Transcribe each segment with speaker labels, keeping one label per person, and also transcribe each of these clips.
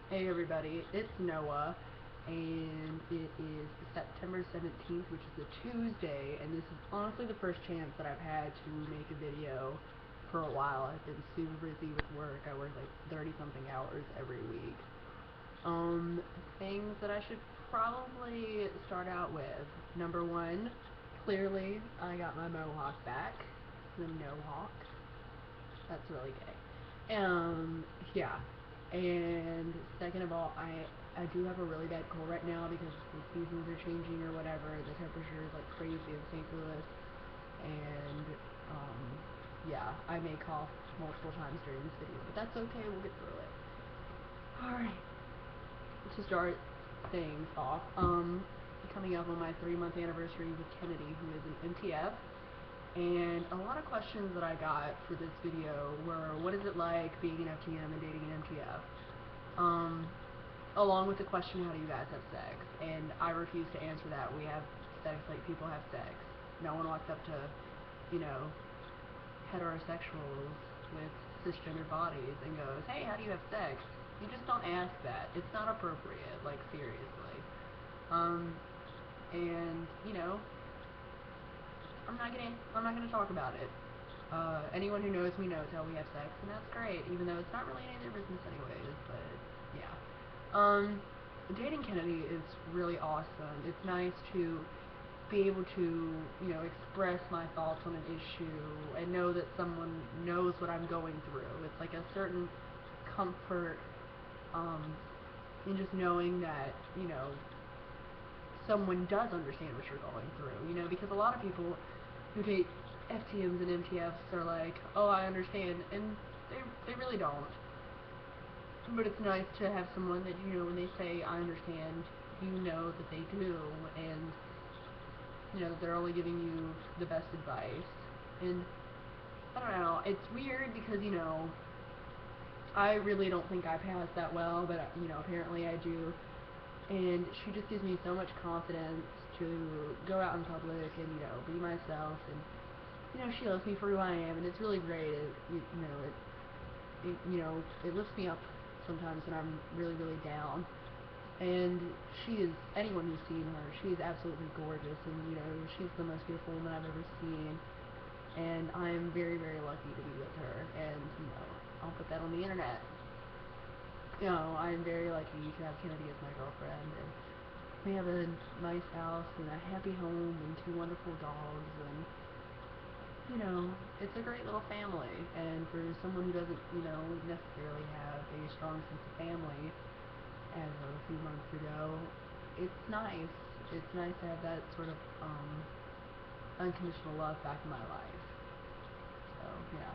Speaker 1: Hey everybody, it's Noah, and it is September 17th, which is a Tuesday, and this is honestly the first chance that I've had to make a video for a while. I've been super busy with work. I work like 30 something hours every week. Things that I should probably start out with. Number one, clearly I got my mohawk back. The mohawk. That's really gay. Yeah. And second of all, I do have a really bad cold right now because the seasons are changing or whatever. The temperature is like crazy in St. Louis, and um, yeah, I may cough multiple times during this video, but that's okay. We'll get through it. All right. To start things off, coming up on my 3-month anniversary with Kennedy, who is an MTF. And a lot of questions that I got for this video were, what is it like being an FTM and dating an MTF? Along with the question, how do you guys have sex? And I refuse to answer that. We have sex like people have sex. No one walks up to, you know, heterosexuals with cisgender bodies and goes, hey, how do you have sex? You just don't ask that. It's not appropriate, like, seriously. And, you know, I'm not gonna talk about it. Anyone who knows me knows how we have sex, and that's great, even though it's not really any of their business anyways, but, yeah. Dating Kennedy is really awesome. It's nice to be able to, you know, express my thoughts on an issue and know that someone knows what I'm going through. It's like a certain comfort, in just knowing that, you know, someone does understand what you're going through, you know, because a lot of people who date FTMs and MTFs are like, oh, I understand, and they really don't. But it's nice to have someone that, you know, when they say, I understand, you know that they do, and, you know, that they're only giving you the best advice. And, I don't know, it's weird because, you know, I really don't think I pass that well, but, you know, apparently I do. And she just gives me so much confidence to go out in public and, you know, be myself, and, you know, she loves me for who I am, and it's really great. It lifts me up sometimes when I'm really, really down. And she is, anyone who's seen her, she is absolutely gorgeous, and, you know, she's the most beautiful woman I've ever seen, and I'm very, very lucky to be with her, and, you know, I'll put that on the internet. You know, I'm very lucky to have Kennedy as my girlfriend, and we have a nice house, and a happy home, and 2 wonderful dogs, and, you know, it's a great little family. And for someone who doesn't, you know, necessarily have a strong sense of family, as of a few months ago, it's nice. It's nice to have that sort of unconditional love back in my life. So, yeah.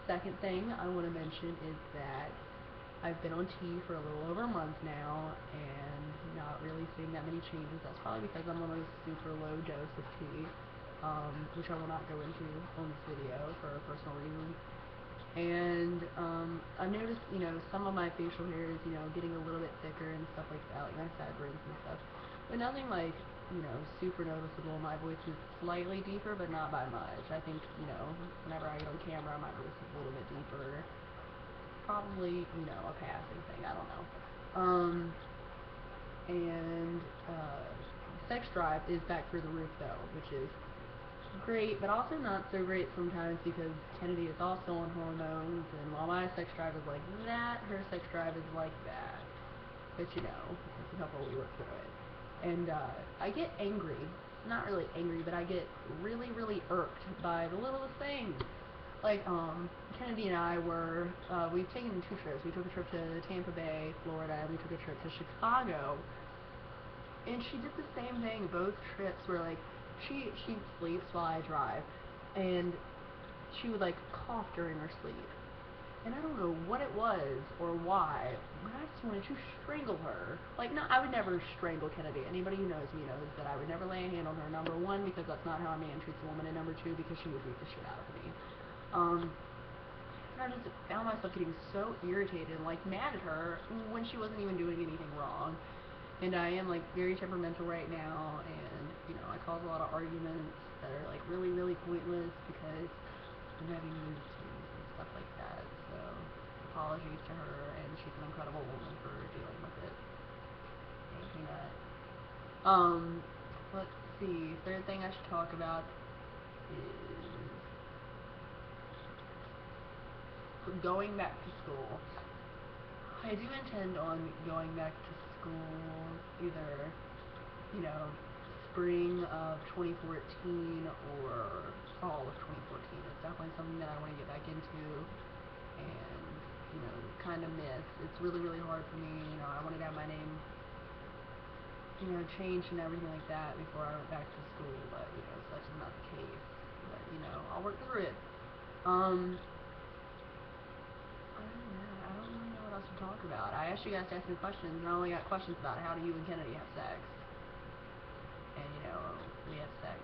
Speaker 1: Second thing I want to mention is that I've been on tea for a little over a month now, and not really seeing that many changes. That's probably because I'm on a super low dose of tea, which I will not go into on this video for personal reasons. And I've noticed, you know, some of my facial hair is, you know, getting a little bit thicker and stuff like that, like my sideburns and stuff. But nothing like, you know, super noticeable. My voice is slightly deeper, but not by much. I think, you know, whenever I get on camera, my voice is a little bit deeper. Probably, you know, a passing thing. I don't know. And sex drive is back through the roof though, which is great, but also not so great sometimes because Kennedy is also on hormones, and while my sex drive is like that, her sex drive is like that. But, you know, it's a couple, we work through it. And I get angry, not really angry, but I get really, really irked by the littlest things. Like, Kennedy and I were, we've taken 2 trips. We took a trip to Tampa Bay, Florida, and we took a trip to Chicago. And she did the same thing both trips, where, like, she sleeps while I drive, and she would, like, cough during her sleep. And I don't know what it was or why, but I just wanted to strangle her. Like, no, I would never strangle Kennedy. Anybody who knows me knows that I would never lay a hand on her. Number 1, because that's not how a man treats a woman, and number 2, because she would beat the shit out of me. And I just found myself getting so irritated and, like, mad at her when she wasn't even doing anything wrong. And I am, like, very temperamental right now, and, you know, I cause a lot of arguments that are, like, really, really pointless because I'm having mood swings and stuff like that. So, apologies to her, and she's an incredible woman for dealing with it. Thank you, Nut. Let's see. Third thing I should talk about is going back to school. I do intend on going back to school either, spring of 2014 or fall of 2014. It's definitely something that I want to get back into and, kind of miss. It's really, really hard for me. I wanted to have my name, changed and everything like that before I went back to school, but, such is not the case. But, I'll work through it. I don't really know what else to talk about. I asked you guys to ask me questions, and I only got questions about how do you and Kennedy have sex. And, we have sex.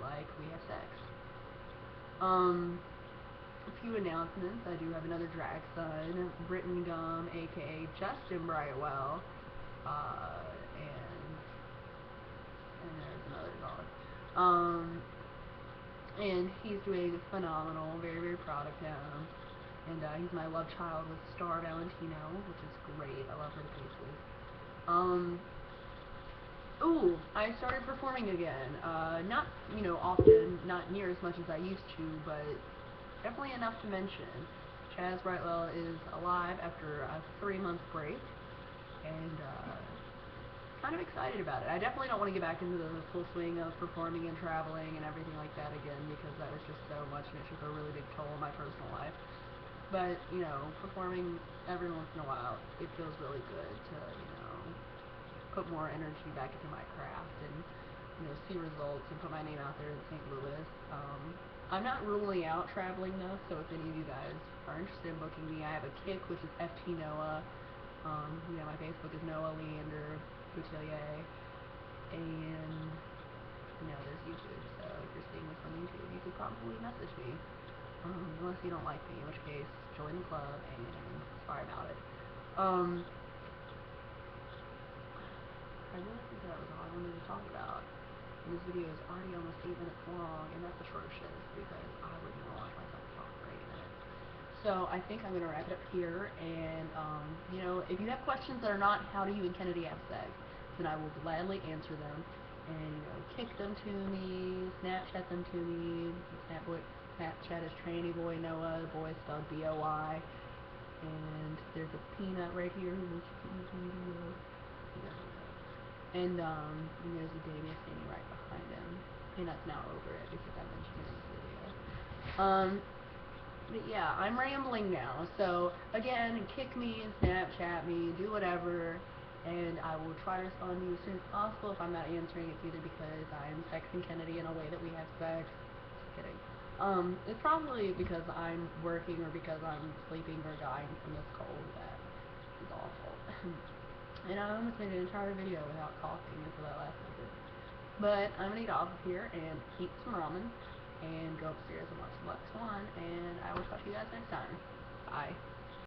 Speaker 1: Like, we have sex. A few announcements. I do have another drag son, Britton Gum, aka Justin Brightwell, and there's another dog. And he's doing phenomenal. Very, very proud of him. And he's my love child with Star Valentino, which is great. I love her to pieces. Ooh, I started performing again. Not, often, not near as much as I used to, but definitely enough to mention. Chaz Brightwell is alive after a 3-month break, and kind of excited about it. I definitely don't want to get back into the full swing of performing and traveling and everything like that again, because that was just so much, and it took a really big toll on my personal life. But, performing every once in a while, it feels really good to, put more energy back into my craft and, see results and put my name out there in St. Louis. I'm not ruling out traveling though, so if any of you guys are interested in booking me, I have a kick, which is FTNoah. My Facebook is Noah Leander Boutelier, and, there's YouTube, so if you're seeing this on YouTube, you could probably message me. Unless you don't like me, in which case, join the club, and sorry about it. I really think that was all I wanted to talk about. And this video is already almost 8 minutes long, and that's atrocious, because I wouldn't even watch myself talk for 8 minutes. So, I think I'm going to wrap it up here, and, if you have questions that are not, how do you and Kennedy have sex, then I will gladly answer them, and, kick them to me, Snapchat them to me. Snapchat is Tranny Boy Noah, boy spelled B-O-Y, and there's a peanut right here who makes videos. And there's a Damien standing right behind him. Peanut's now over it because I mentioned it in this video. But yeah, I'm rambling now. So again, kick me, Snapchat me, do whatever, and I will try to respond to you as soon as possible. If I'm not answering, it's either because I'm texting Kennedy in a way that we have sex. Just kidding. It's probably because I'm working or because I'm sleeping or dying from this cold that is awful. And I almost made an entire video without coughing until that last bit. But I'm gonna get off of here and eat some ramen and go upstairs and watch the Black Swan, and I will talk to you guys next time. Bye.